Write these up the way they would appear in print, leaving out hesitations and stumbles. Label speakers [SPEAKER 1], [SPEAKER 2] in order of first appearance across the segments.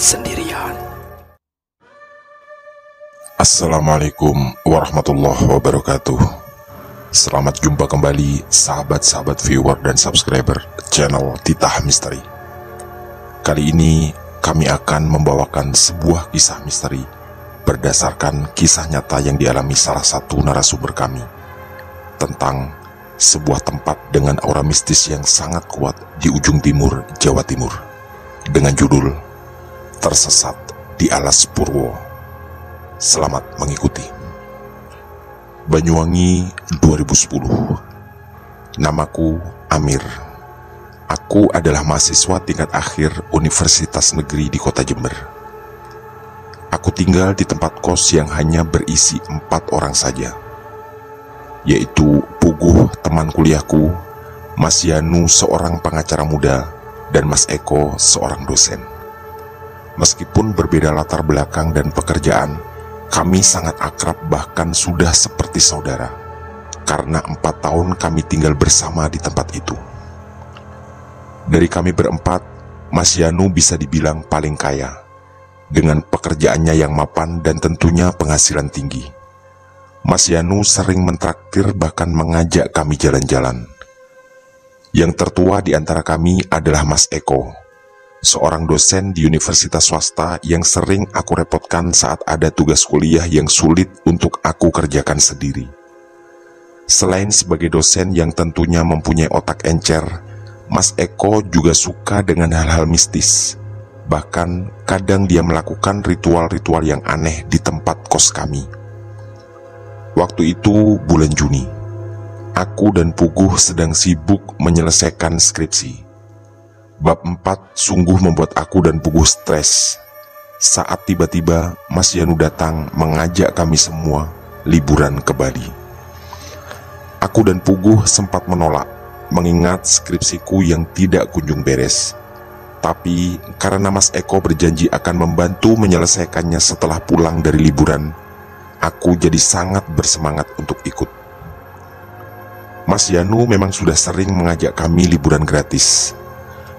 [SPEAKER 1] sendirian.
[SPEAKER 2] Assalamualaikum warahmatullahi wabarakatuh. Selamat jumpa kembali sahabat-sahabat viewer dan subscriber channel Titah Misteri. Kali ini kami akan membawakan sebuah kisah misteri berdasarkan kisah nyata yang dialami salah satu narasumber kami tentang sebuah tempat dengan aura mistis yang sangat kuat di ujung timur Jawa Timur dengan judul Tersesat di Alas Purwo. Selamat mengikuti. Banyuwangi 2010. Namaku Amir. Aku adalah mahasiswa tingkat akhir Universitas Negeri di Kota Jember. Aku tinggal di tempat kos yang hanya berisi 4 orang saja, yaitu Puguh, teman kuliahku, Mas Yanu, seorang pengacara muda, dan Mas Eko, seorang dosen. Meskipun berbeda latar belakang dan pekerjaan, kami sangat akrab, bahkan sudah seperti saudara, karena 4 tahun kami tinggal bersama di tempat itu. Dari kami berempat, Mas Yanu bisa dibilang paling kaya, dengan pekerjaannya yang mapan dan tentunya penghasilan tinggi. Mas Yanu sering mentraktir, bahkan mengajak kami jalan-jalan. Yang tertua di antara kami adalah Mas Eko, seorang dosen di universitas swasta yang sering aku repotkan saat ada tugas kuliah yang sulit untuk aku kerjakan sendiri. Selain sebagai dosen yang tentunya mempunyai otak encer, Mas Eko juga suka dengan hal-hal mistis. Bahkan kadang dia melakukan ritual-ritual yang aneh di tempat kos kami. Waktu itu bulan Juni. Aku dan Puguh sedang sibuk menyelesaikan skripsi. Bab 4 sungguh membuat aku dan Puguh stres saat tiba-tiba Mas Yanu datang mengajak kami semua liburan ke Bali. Aku dan Puguh sempat menolak, mengingat skripsiku yang tidak kunjung beres. Tapi karena Mas Eko berjanji akan membantu menyelesaikannya setelah pulang dari liburan, aku jadi sangat bersemangat untuk ikut. Mas Yanu memang sudah sering mengajak kami liburan gratis.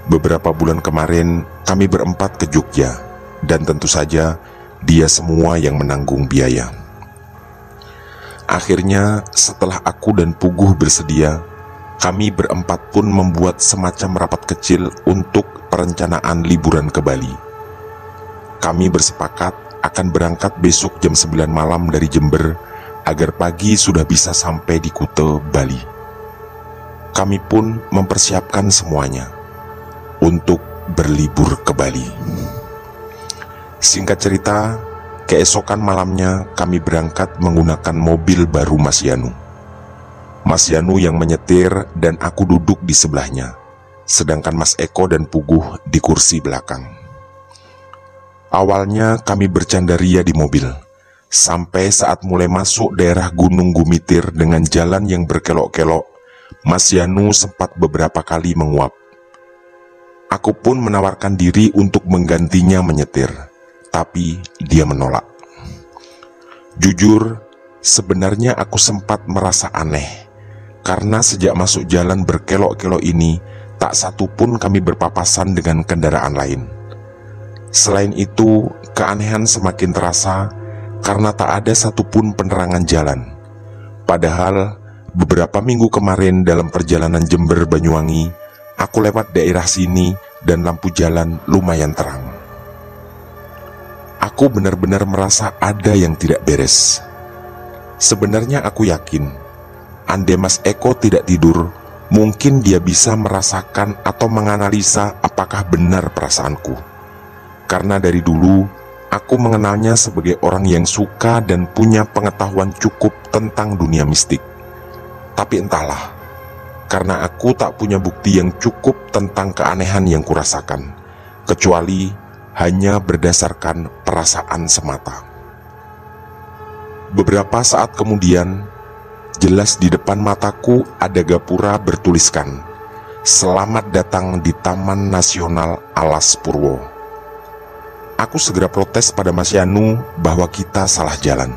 [SPEAKER 2] Beberapa bulan kemarin kami berempat ke Jogja, dan tentu saja dia semua yang menanggung biaya. Akhirnya setelah aku dan Puguh bersedia, kami berempat pun membuat semacam rapat kecil untuk perencanaan liburan ke Bali. Kami bersepakat akan berangkat besok jam 9 malam dari Jember agar pagi sudah bisa sampai di Kute, Bali. Kami pun mempersiapkan semuanya untuk berlibur ke Bali. Singkat cerita, keesokan malamnya kami berangkat menggunakan mobil baru Mas Yanu. Mas Yanu yang menyetir dan aku duduk di sebelahnya, sedangkan Mas Eko dan Puguh di kursi belakang. Awalnya kami bercanda ria di mobil, sampai saat mulai masuk daerah Gunung Gumitir dengan jalan yang berkelok-kelok, Mas Yanu sempat beberapa kali menguap. Aku pun menawarkan diri untuk menggantinya menyetir, tapi dia menolak. Jujur, sebenarnya aku sempat merasa aneh, karena sejak masuk jalan berkelok-kelok ini, tak satu pun kami berpapasan dengan kendaraan lain. Selain itu, keanehan semakin terasa karena tak ada satupun penerangan jalan. Padahal, beberapa minggu kemarin dalam perjalanan Jember Banyuwangi, aku lewat daerah sini dan lampu jalan lumayan terang. Aku benar-benar merasa ada yang tidak beres. Sebenarnya aku yakin, andai Mas Eko tidak tidur, mungkin dia bisa merasakan atau menganalisa apakah benar perasaanku. Karena dari dulu, aku mengenalnya sebagai orang yang suka dan punya pengetahuan cukup tentang dunia mistik. Tapi entahlah, karena aku tak punya bukti yang cukup tentang keanehan yang kurasakan, kecuali hanya berdasarkan perasaan semata. Beberapa saat kemudian, jelas di depan mataku ada gapura bertuliskan, "Selamat datang di Taman Nasional Alas Purwo." Aku segera protes pada Mas Yanu bahwa kita salah jalan.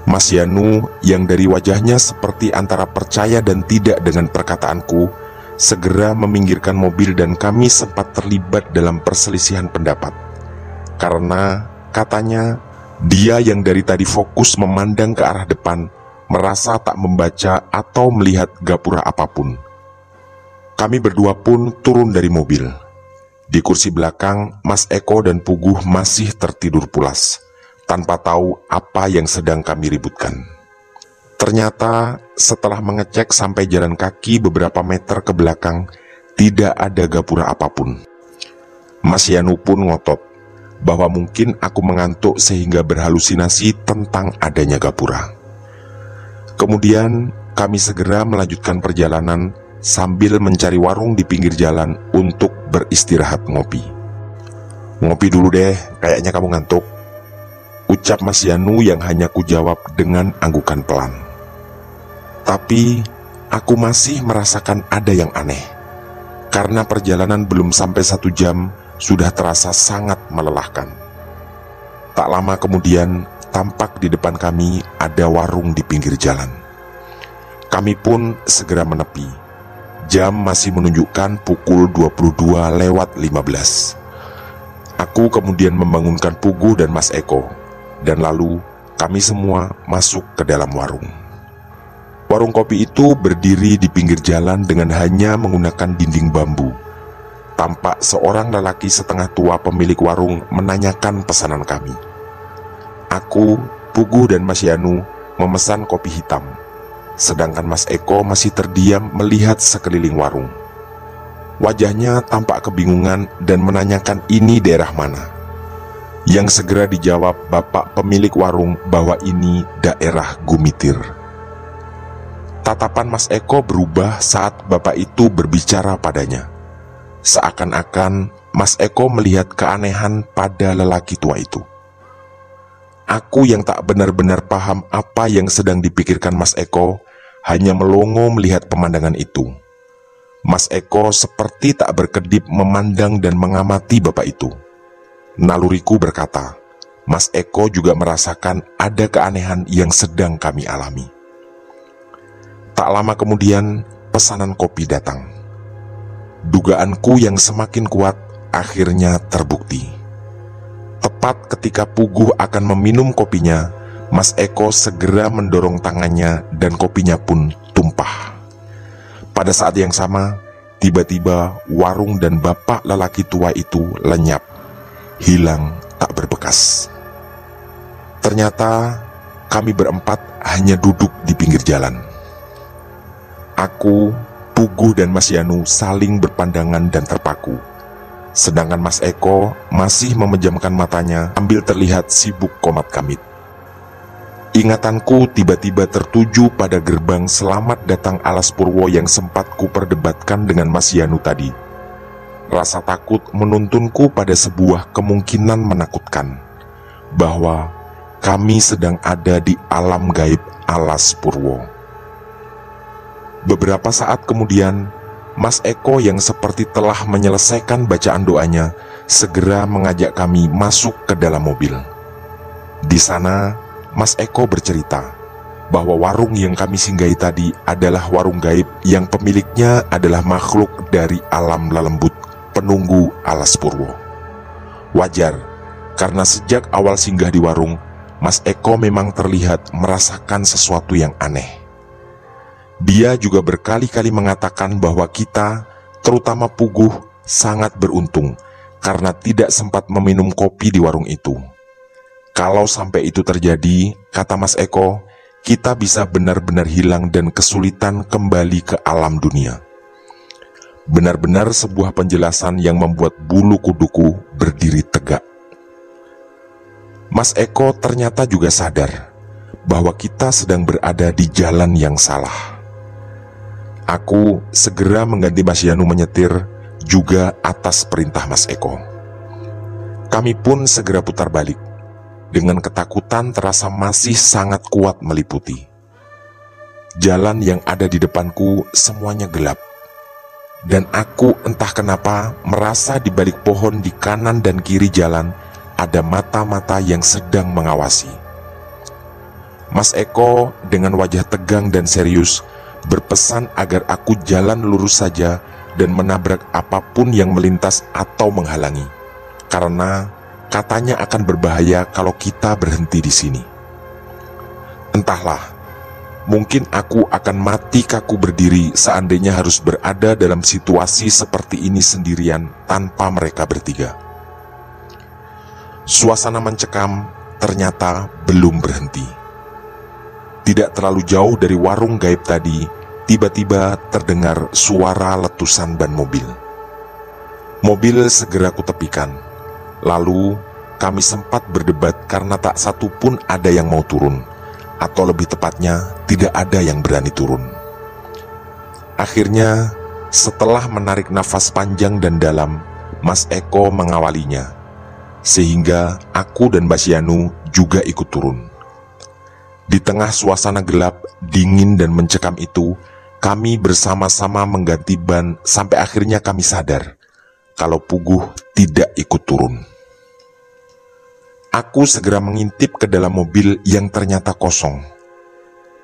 [SPEAKER 2] Mas Yanu yang dari wajahnya seperti antara percaya dan tidak dengan perkataanku, segera meminggirkan mobil dan kami sempat terlibat dalam perselisihan pendapat. Karena katanya dia yang dari tadi fokus memandang ke arah depan merasa tak membaca atau melihat gapura apapun. Kami berdua pun turun dari mobil. Di kursi belakang, Mas Eko dan Puguh masih tertidur pulas, tanpa tahu apa yang sedang kami ributkan. Ternyata setelah mengecek sampai jalan kaki beberapa meter ke belakang, tidak ada gapura apapun. Mas Yanu pun ngotot bahwa mungkin aku mengantuk sehingga berhalusinasi tentang adanya gapura. Kemudian kami segera melanjutkan perjalanan sambil mencari warung di pinggir jalan untuk beristirahat ngopi. "Ngopi dulu deh, kayaknya kamu ngantuk," ucap Mas Yanu yang hanya kujawab dengan anggukan pelan. Tapi aku masih merasakan ada yang aneh, karena perjalanan belum sampai 1 jam sudah terasa sangat melelahkan. Tak lama kemudian tampak di depan kami ada warung di pinggir jalan. Kami pun segera menepi. Jam masih menunjukkan pukul 22:15. Aku kemudian membangunkan Puguh dan Mas Eko, dan lalu kami semua masuk ke dalam warung. Warung kopi itu berdiri di pinggir jalan dengan hanya menggunakan dinding bambu. Tampak seorang lelaki setengah tua pemilik warung menanyakan pesanan kami. Aku, Puguh dan Mas Yanu memesan kopi hitam, sedangkan Mas Eko masih terdiam melihat sekeliling warung. Wajahnya tampak kebingungan dan menanyakan ini daerah mana. Yang segera dijawab bapak pemilik warung bahwa ini daerah Gumitir. Tatapan Mas Eko berubah saat bapak itu berbicara padanya. Seakan-akan Mas Eko melihat keanehan pada lelaki tua itu. Aku yang tak benar-benar paham apa yang sedang dipikirkan Mas Eko, hanya melongo melihat pemandangan itu. Mas Eko seperti tak berkedip memandang dan mengamati bapak itu. Naluriku berkata, Mas Eko juga merasakan ada keanehan yang sedang kami alami. Tak lama kemudian, pesanan kopi datang. Dugaanku yang semakin kuat akhirnya terbukti. Tepat ketika Puguh akan meminum kopinya, Mas Eko segera mendorong tangannya dan kopinya pun tumpah. Pada saat yang sama, tiba-tiba warung dan bapak lelaki tua itu lenyap, hilang tak berbekas. Ternyata kami berempat hanya duduk di pinggir jalan. Aku, Puguh dan Mas Yanu saling berpandangan dan terpaku. Sedangkan Mas Eko masih memejamkan matanya sambil terlihat sibuk komat kamit. Ingatanku tiba-tiba tertuju pada gerbang selamat datang Alas Purwo yang sempat kuperdebatkan dengan Mas Yanu tadi. Rasa takut menuntunku pada sebuah kemungkinan menakutkan, bahwa kami sedang ada di alam gaib Alas Purwo. Beberapa saat kemudian, Mas Eko yang seperti telah menyelesaikan bacaan doanya segera mengajak kami masuk ke dalam mobil. Di sana, Mas Eko bercerita bahwa warung yang kami singgahi tadi adalah warung gaib yang pemiliknya adalah makhluk dari alam lalembut penunggu Alas Purwo. Wajar, karena sejak awal singgah di warung, Mas Eko memang terlihat merasakan sesuatu yang aneh. Dia juga berkali-kali mengatakan bahwa kita, terutama Puguh, sangat beruntung karena tidak sempat meminum kopi di warung itu. Kalau sampai itu terjadi, kata Mas Eko, kita bisa benar-benar hilang dan kesulitan kembali ke alam dunia. Benar-benar sebuah penjelasan yang membuat bulu kuduku berdiri tegak. Mas Eko ternyata juga sadar bahwa kita sedang berada di jalan yang salah. Aku segera mengganti Mas Yanu menyetir, juga atas perintah Mas Eko. Kami pun segera putar balik. Dengan ketakutan terasa masih sangat kuat meliputi. Jalan yang ada di depanku semuanya gelap. Dan aku entah kenapa merasa di balik pohon di kanan dan kiri jalan ada mata-mata yang sedang mengawasi. Mas Eko dengan wajah tegang dan serius berpesan agar aku jalan lurus saja dan menabrak apapun yang melintas atau menghalangi, karena katanya akan berbahaya kalau kita berhenti di sini. Entahlah, mungkin aku akan mati kaku berdiri seandainya harus berada dalam situasi seperti ini sendirian tanpa mereka bertiga. Suasana mencekam ternyata belum berhenti. Tidak terlalu jauh dari warung gaib tadi, tiba-tiba terdengar suara letusan ban mobil. Mobil segera kutepikan. Lalu kami sempat berdebat karena tak satu pun ada yang mau turun, atau lebih tepatnya tidak ada yang berani turun. Akhirnya, setelah menarik nafas panjang dan dalam, Mas Eko mengawalinya, sehingga aku dan Mbak Sianu juga ikut turun. Di tengah suasana gelap, dingin dan mencekam itu, kami bersama-sama mengganti ban sampai akhirnya kami sadar kalau Puguh tidak ikut turun. Aku segera mengintip ke dalam mobil yang ternyata kosong.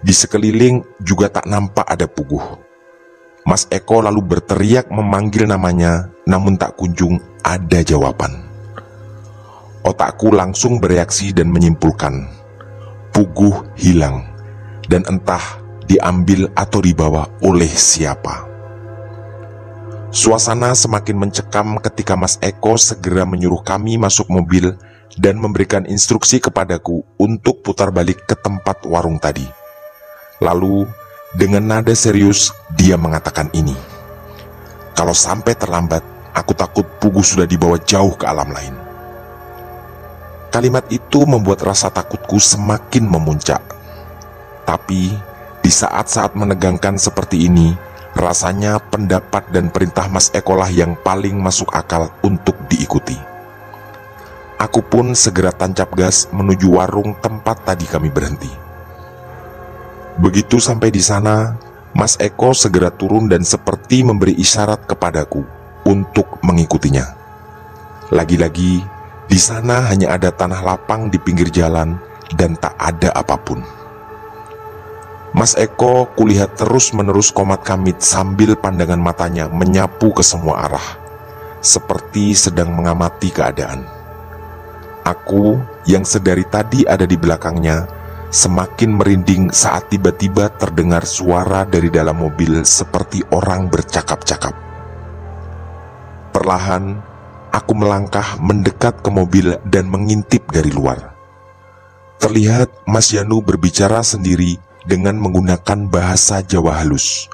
[SPEAKER 2] Di sekeliling juga tak nampak ada Puguh. Mas Eko lalu berteriak memanggil namanya, namun tak kunjung ada jawaban. Otakku langsung bereaksi dan menyimpulkan, Puguh hilang, dan entah diambil atau dibawa oleh siapa. Suasana semakin mencekam ketika Mas Eko segera menyuruh kami masuk mobil dan memberikan instruksi kepadaku untuk putar balik ke tempat warung tadi. Lalu, dengan nada serius, dia mengatakan ini, kalau sampai terlambat, aku takut Puguh sudah dibawa jauh ke alam lain. Kalimat itu membuat rasa takutku semakin memuncak. Tapi, di saat-saat menegangkan seperti ini, rasanya pendapat dan perintah Mas Eko lah yang paling masuk akal untuk diikuti. Aku pun segera tancap gas menuju warung tempat tadi kami berhenti. Begitu sampai di sana, Mas Eko segera turun dan seperti memberi isyarat kepadaku untuk mengikutinya. Lagi-lagi, di sana hanya ada tanah lapang di pinggir jalan dan tak ada apapun. Mas Eko kulihat terus-menerus komat kamit sambil pandangan matanya menyapu ke semua arah, seperti sedang mengamati keadaan. Aku yang sedari tadi ada di belakangnya semakin merinding saat tiba-tiba terdengar suara dari dalam mobil seperti orang bercakap-cakap. Perlahan, aku melangkah mendekat ke mobil dan mengintip dari luar. Terlihat Mas Yanu berbicara sendiri dengan menggunakan bahasa Jawa halus.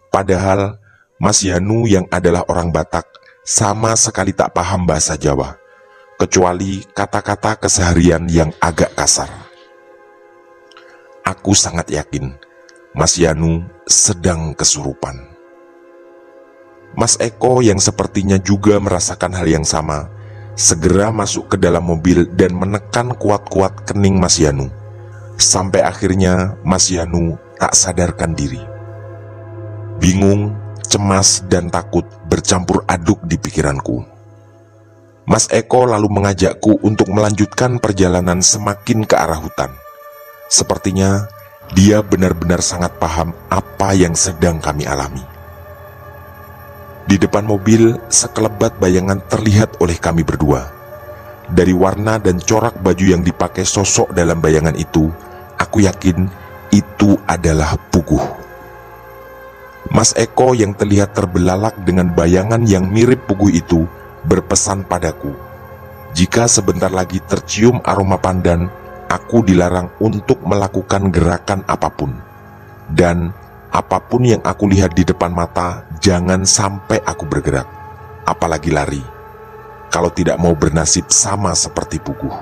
[SPEAKER 2] Padahal Mas Yanu yang adalah orang Batak sama sekali tak paham bahasa Jawa, kecuali kata-kata keseharian yang agak kasar. Aku sangat yakin Mas Yanu sedang kesurupan. Mas Eko yang sepertinya juga merasakan hal yang sama, segera masuk ke dalam mobil dan menekan kuat-kuat kening Mas Yanu. Sampai akhirnya Mas Yanu tak sadarkan diri. Bingung, cemas, dan takut bercampur aduk di pikiranku. Mas Eko lalu mengajakku untuk melanjutkan perjalanan semakin ke arah hutan. Sepertinya dia benar-benar sangat paham apa yang sedang kami alami. Di depan mobil, sekelebat bayangan terlihat oleh kami berdua. Dari warna dan corak baju yang dipakai sosok dalam bayangan itu, aku yakin itu adalah Puguh. Mas Eko yang terlihat terbelalak dengan bayangan yang mirip Puguh itu berpesan padaku, jika sebentar lagi tercium aroma pandan, aku dilarang untuk melakukan gerakan apapun. Dan apapun yang aku lihat di depan mata, jangan sampai aku bergerak, apalagi lari, kalau tidak mau bernasib sama seperti Puguh.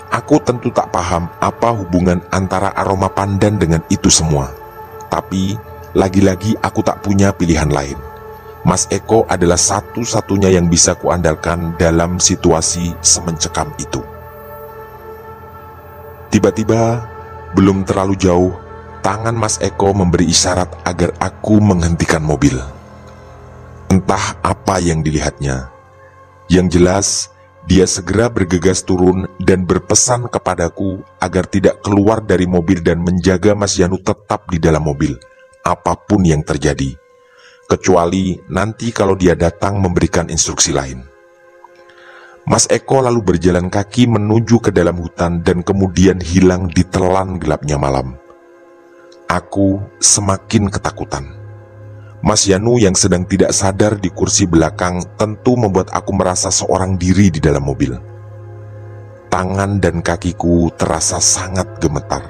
[SPEAKER 2] Aku tentu tak paham apa hubungan antara aroma pandan dengan itu semua. Tapi, lagi-lagi aku tak punya pilihan lain. Mas Eko adalah satu-satunya yang bisa kuandalkan dalam situasi semencekam itu. Tiba-tiba, belum terlalu jauh, tangan Mas Eko memberi isyarat agar aku menghentikan mobil. Entah apa yang dilihatnya. Yang jelas, Dia segera bergegas turun dan berpesan kepadaku agar tidak keluar dari mobil dan menjaga Mas Yanu tetap di dalam mobil, apapun yang terjadi. Kecuali nanti kalau dia datang memberikan instruksi lain. Mas Eko lalu berjalan kaki menuju ke dalam hutan dan kemudian hilang di telan gelapnya malam. Aku semakin ketakutan. Mas Yanu yang sedang tidak sadar di kursi belakang tentu membuat aku merasa seorang diri di dalam mobil. Tangan dan kakiku terasa sangat gemetar.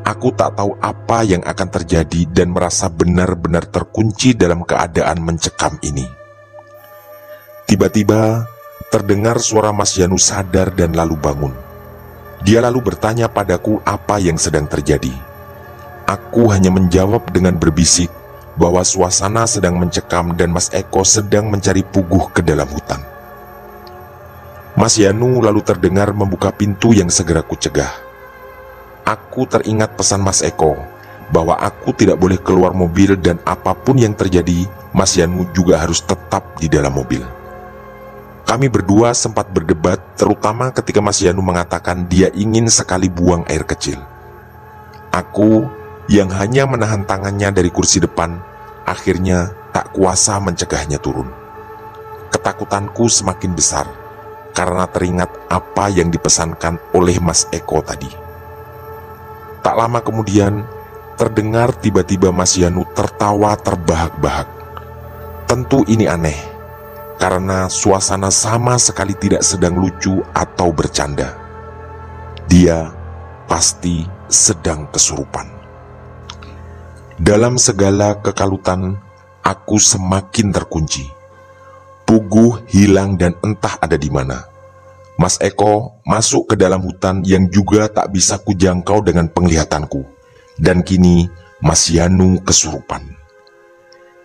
[SPEAKER 2] Aku tak tahu apa yang akan terjadi dan merasa benar-benar terkunci dalam keadaan mencekam ini. Tiba-tiba terdengar suara Mas Yanu sadar dan lalu bangun. Dia lalu bertanya padaku apa yang sedang terjadi. Aku hanya menjawab dengan berbisik bahwa suasana sedang mencekam dan Mas Eko sedang mencari puguh ke dalam hutan. Mas Yanu lalu terdengar membuka pintu yang segera kucegah. Aku teringat pesan Mas Eko bahwa aku tidak boleh keluar mobil dan apapun yang terjadi, Mas Yanu juga harus tetap di dalam mobil. Kami berdua sempat berdebat, terutama ketika Mas Yanu mengatakan dia ingin sekali buang air kecil. Aku yang hanya menahan tangannya dari kursi depan, akhirnya tak kuasa mencegahnya turun. Ketakutanku semakin besar karena teringat apa yang dipesankan oleh Mas Eko tadi. Tak lama kemudian, terdengar tiba-tiba Mas Yanu tertawa terbahak-bahak. Tentu ini aneh, karena suasana sama sekali tidak sedang lucu atau bercanda. Dia pasti sedang kesurupan. Dalam segala kekalutan, aku semakin terkunci. Puguh hilang dan entah ada di mana. Mas Eko masuk ke dalam hutan yang juga tak bisa kujangkau dengan penglihatanku. Dan kini Mas Yanu kesurupan.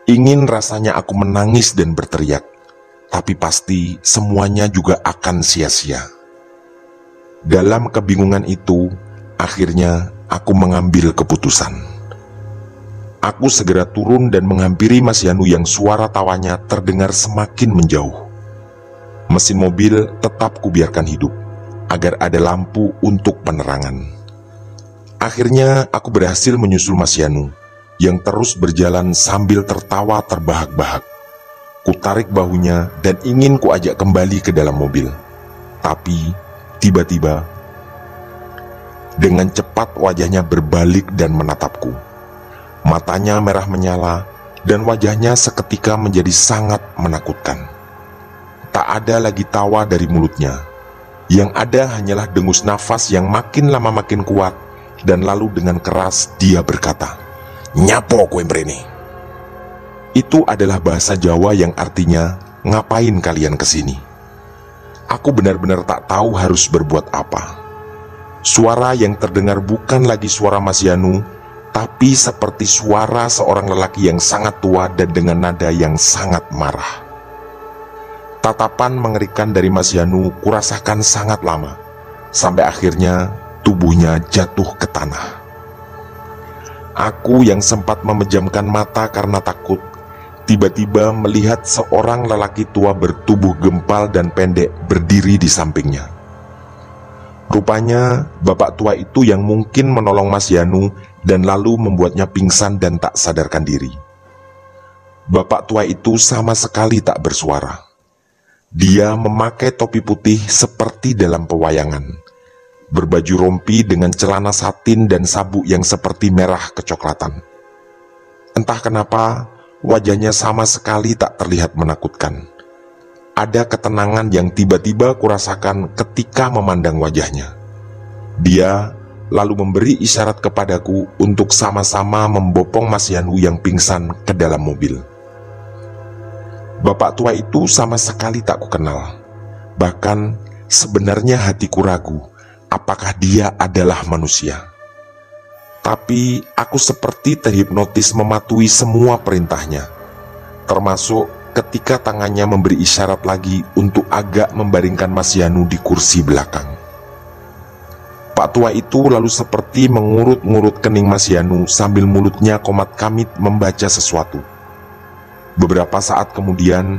[SPEAKER 2] Ingin rasanya aku menangis dan berteriak, tapi pasti semuanya juga akan sia-sia. Dalam kebingungan itu, akhirnya aku mengambil keputusan. Aku segera turun dan menghampiri Mas Yanu yang suara tawanya terdengar semakin menjauh. Mesin mobil tetap kubiarkan hidup, agar ada lampu untuk penerangan. Akhirnya aku berhasil menyusul Mas Yanu, yang terus berjalan sambil tertawa terbahak-bahak. Kutarik bahunya dan ingin kuajak kembali ke dalam mobil. Tapi tiba-tiba, dengan cepat wajahnya berbalik dan menatapku. Matanya merah menyala dan wajahnya seketika menjadi sangat menakutkan. Tak ada lagi tawa dari mulutnya. Yang ada hanyalah dengus nafas yang makin lama makin kuat, dan lalu dengan keras dia berkata, "Nyapo kowe mrene?" Itu adalah bahasa Jawa yang artinya, "Ngapain kalian kesini?" Aku benar-benar tak tahu harus berbuat apa. Suara yang terdengar bukan lagi suara Mas Yanu, tapi seperti suara seorang lelaki yang sangat tua dan dengan nada yang sangat marah. Tatapan mengerikan dari Mas Yanu kurasakan sangat lama, sampai akhirnya tubuhnya jatuh ke tanah. Aku yang sempat memejamkan mata karena takut, tiba-tiba melihat seorang lelaki tua bertubuh gempal dan pendek berdiri di sampingnya. Rupanya bapak tua itu yang mungkin menolong Mas Yanu dan lalu membuatnya pingsan dan tak sadarkan diri. Bapak tua itu sama sekali tak bersuara. Dia memakai topi putih seperti dalam pewayangan, berbaju rompi dengan celana satin dan sabuk yang seperti merah kecoklatan. Entah kenapa wajahnya sama sekali tak terlihat menakutkan. Ada ketenangan yang tiba-tiba kurasakan ketika memandang wajahnya. Dia lalu memberi isyarat kepadaku untuk sama-sama membopong Mas Yanu yang pingsan ke dalam mobil. Bapak tua itu sama sekali tak kukenal. Bahkan sebenarnya hatiku ragu apakah dia adalah manusia. Tapi aku seperti terhipnotis mematuhi semua perintahnya, termasuk ketika tangannya memberi isyarat lagi untuk agak membaringkan Mas Yanu di kursi belakang. Pak tua itu lalu seperti mengurut-ngurut kening Mas Yanu sambil mulutnya komat kamit membaca sesuatu. Beberapa saat kemudian,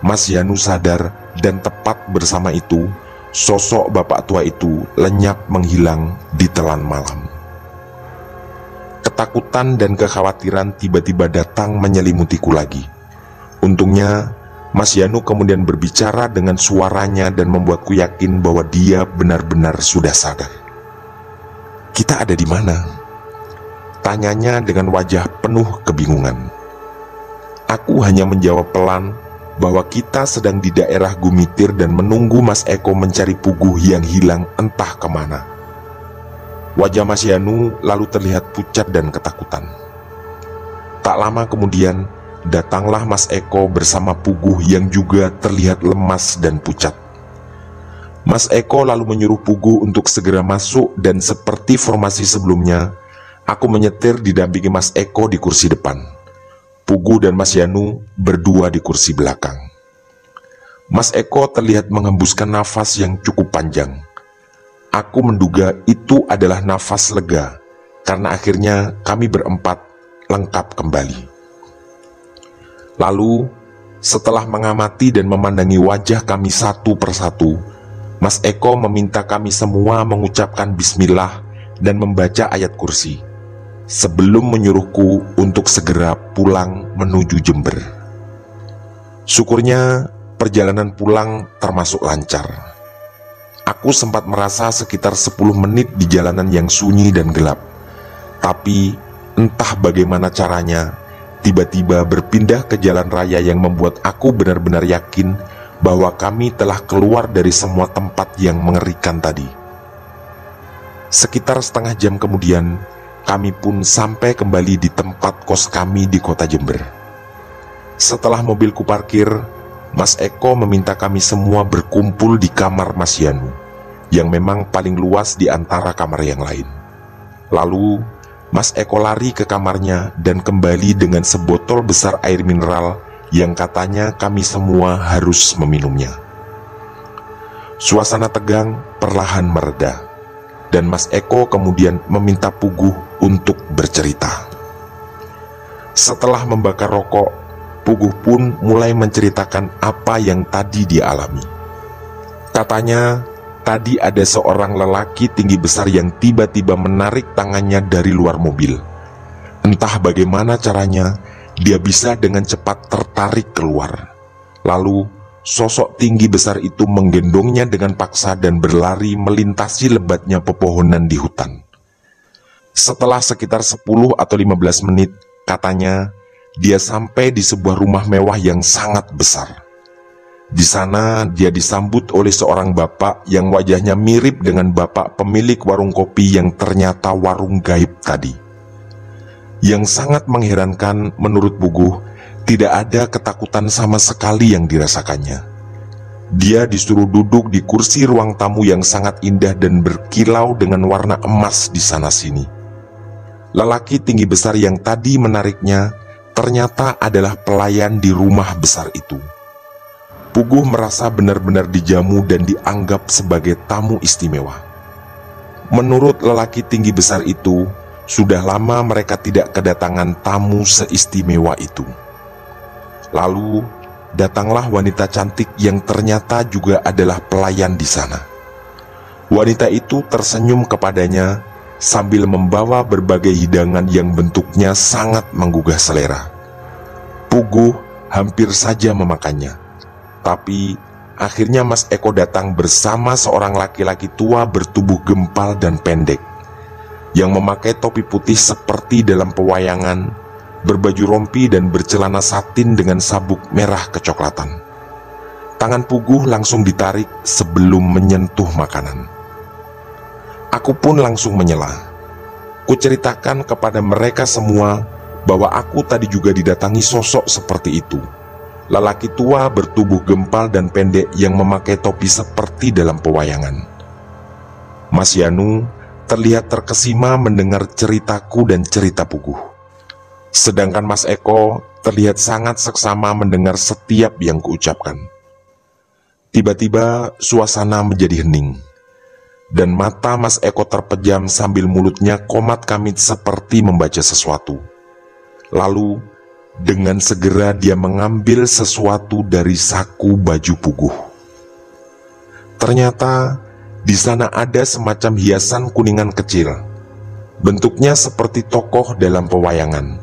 [SPEAKER 2] Mas Yanu sadar dan tepat bersama itu, sosok bapak tua itu lenyap menghilang di telan malam. Ketakutan dan kekhawatiran tiba-tiba datang menyelimutiku lagi. Untungnya, Mas Yanu kemudian berbicara dengan suaranya dan membuatku yakin bahwa dia benar-benar sudah sadar. "Kita ada di mana?" tanyanya dengan wajah penuh kebingungan. Aku hanya menjawab pelan bahwa kita sedang di daerah Gumitir dan menunggu Mas Eko mencari Puguh yang hilang entah kemana. Wajah Mas Yanu lalu terlihat pucat dan ketakutan. Tak lama kemudian, datanglah Mas Eko bersama Puguh yang juga terlihat lemas dan pucat. Mas Eko lalu menyuruh Puguh untuk segera masuk dan seperti formasi sebelumnya, aku menyetir didampingi Mas Eko di kursi depan. Puguh dan Mas Yanu berdua di kursi belakang. Mas Eko terlihat menghembuskan nafas yang cukup panjang. Aku menduga itu adalah nafas lega, karena akhirnya kami berempat lengkap kembali. Lalu, setelah mengamati dan memandangi wajah kami satu persatu, Mas Eko meminta kami semua mengucapkan bismillah dan membaca ayat kursi, sebelum menyuruhku untuk segera pulang menuju Jember. Syukurnya, perjalanan pulang termasuk lancar. Aku sempat merasa sekitar 10 menit di jalanan yang sunyi dan gelap. Tapi entah bagaimana caranya, tiba-tiba berpindah ke jalan raya yang membuat aku benar-benar yakin bahwa kami telah keluar dari semua tempat yang mengerikan tadi. Sekitar setengah jam kemudian, kami pun sampai kembali di tempat kos kami di kota Jember. Setelah mobilku parkir, Mas Eko meminta kami semua berkumpul di kamar Mas Yanu, yang memang paling luas di antara kamar yang lain. Lalu, Mas Eko lari ke kamarnya dan kembali dengan sebotol besar air mineral yang katanya kami semua harus meminumnya. Suasana tegang perlahan mereda, dan Mas Eko kemudian meminta Puguh untuk bercerita. Setelah membakar rokok, Puguh pun mulai menceritakan apa yang tadi dia alami. Katanya, tadi ada seorang lelaki tinggi besar yang tiba-tiba menarik tangannya dari luar mobil. Entah bagaimana caranya, dia bisa dengan cepat tertarik keluar. Lalu, sosok tinggi besar itu menggendongnya dengan paksa dan berlari melintasi lebatnya pepohonan di hutan. Setelah sekitar 10 atau 15 menit, katanya, dia sampai di sebuah rumah mewah yang sangat besar. Di sana dia disambut oleh seorang bapak yang wajahnya mirip dengan bapak pemilik warung kopi yang ternyata warung gaib tadi. Yang sangat mengherankan menurut Puguh, tidak ada ketakutan sama sekali yang dirasakannya. Dia disuruh duduk di kursi ruang tamu yang sangat indah dan berkilau dengan warna emas di sana-sini. Lelaki tinggi besar yang tadi menariknya ternyata adalah pelayan di rumah besar itu. Puguh merasa benar-benar dijamu dan dianggap sebagai tamu istimewa. Menurut lelaki tinggi besar itu, sudah lama mereka tidak kedatangan tamu seistimewa itu. Lalu, datanglah wanita cantik yang ternyata juga adalah pelayan di sana. Wanita itu tersenyum kepadanya sambil membawa berbagai hidangan yang bentuknya sangat menggugah selera. Puguh hampir saja memakannya, tapi akhirnya Mas Eko datang bersama seorang laki-laki tua bertubuh gempal dan pendek, yang memakai topi putih seperti dalam pewayangan, berbaju rompi dan bercelana satin dengan sabuk merah kecoklatan. Tangan Puguh langsung ditarik sebelum menyentuh makanan. Aku pun langsung menyela. Kuceritakan kepada mereka semua bahwa aku tadi juga didatangi sosok seperti itu. Lelaki tua bertubuh gempal dan pendek yang memakai topi seperti dalam pewayangan. Mas Yanu terlihat terkesima mendengar ceritaku dan cerita Puguh. Sedangkan Mas Eko terlihat sangat seksama mendengar setiap yang kuucapkan. Tiba-tiba suasana menjadi hening, dan mata Mas Eko terpejam sambil mulutnya komat kamit seperti membaca sesuatu. Lalu, dengan segera dia mengambil sesuatu dari saku baju Puguh. Ternyata di sana ada semacam hiasan kuningan kecil. Bentuknya seperti tokoh dalam pewayangan.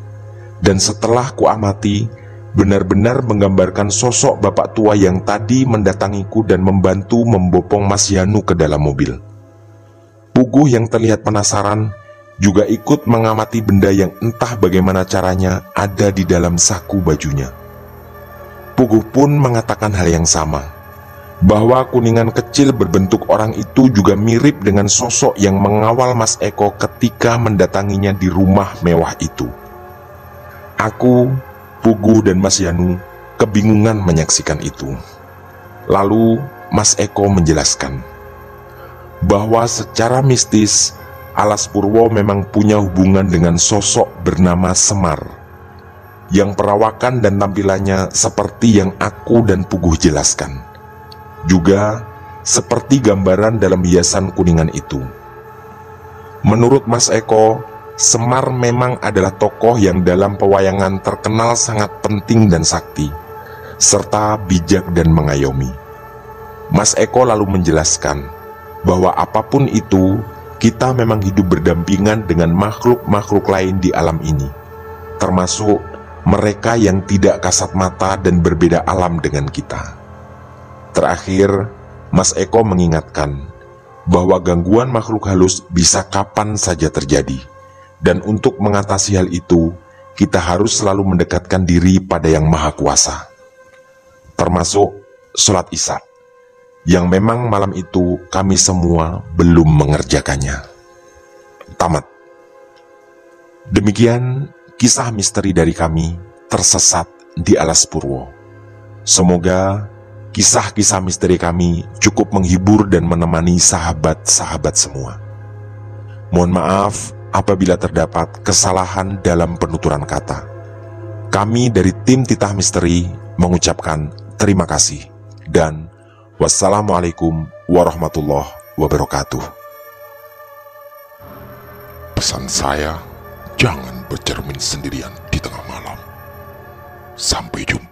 [SPEAKER 2] Dan setelah kuamati, benar-benar menggambarkan sosok bapak tua yang tadi mendatangiku dan membantu membopong Mas Yanu ke dalam mobil. Puguh yang terlihat penasaran juga ikut mengamati benda yang entah bagaimana caranya ada di dalam saku bajunya. Puguh pun mengatakan hal yang sama, bahwa kuningan kecil berbentuk orang itu juga mirip dengan sosok yang mengawal Mas Eko ketika mendatanginya di rumah mewah itu. Aku, Puguh, dan Mas Yanu kebingungan menyaksikan itu. Lalu Mas Eko menjelaskan bahwa secara mistis Alas Purwo memang punya hubungan dengan sosok bernama Semar, yang perawakan dan tampilannya seperti yang aku dan Puguh jelaskan, juga seperti gambaran dalam hiasan kuningan itu. Menurut Mas Eko, Semar memang adalah tokoh yang dalam pewayangan terkenal sangat penting dan sakti, serta bijak dan mengayomi. Mas Eko lalu menjelaskan bahwa apapun itu, kita memang hidup berdampingan dengan makhluk-makhluk lain di alam ini, termasuk mereka yang tidak kasat mata dan berbeda alam dengan kita. Terakhir, Mas Eko mengingatkan bahwa gangguan makhluk halus bisa kapan saja terjadi. Dan untuk mengatasi hal itu, kita harus selalu mendekatkan diri pada Yang Maha Kuasa. Termasuk sholat Isya, yang memang malam itu kami semua belum mengerjakannya. Tamat. Demikian kisah misteri dari kami, Tersesat di Alas Purwo. Semoga kisah-kisah misteri kami cukup menghibur dan menemani sahabat-sahabat semua. Mohon maaf apabila terdapat kesalahan dalam penuturan kata. Kami dari tim Titah Misteri mengucapkan terima kasih dan wassalamualaikum warahmatullahi wabarakatuh.
[SPEAKER 1] Pesan saya, jangan bercermin sendirian di tengah malam. Sampai jumpa.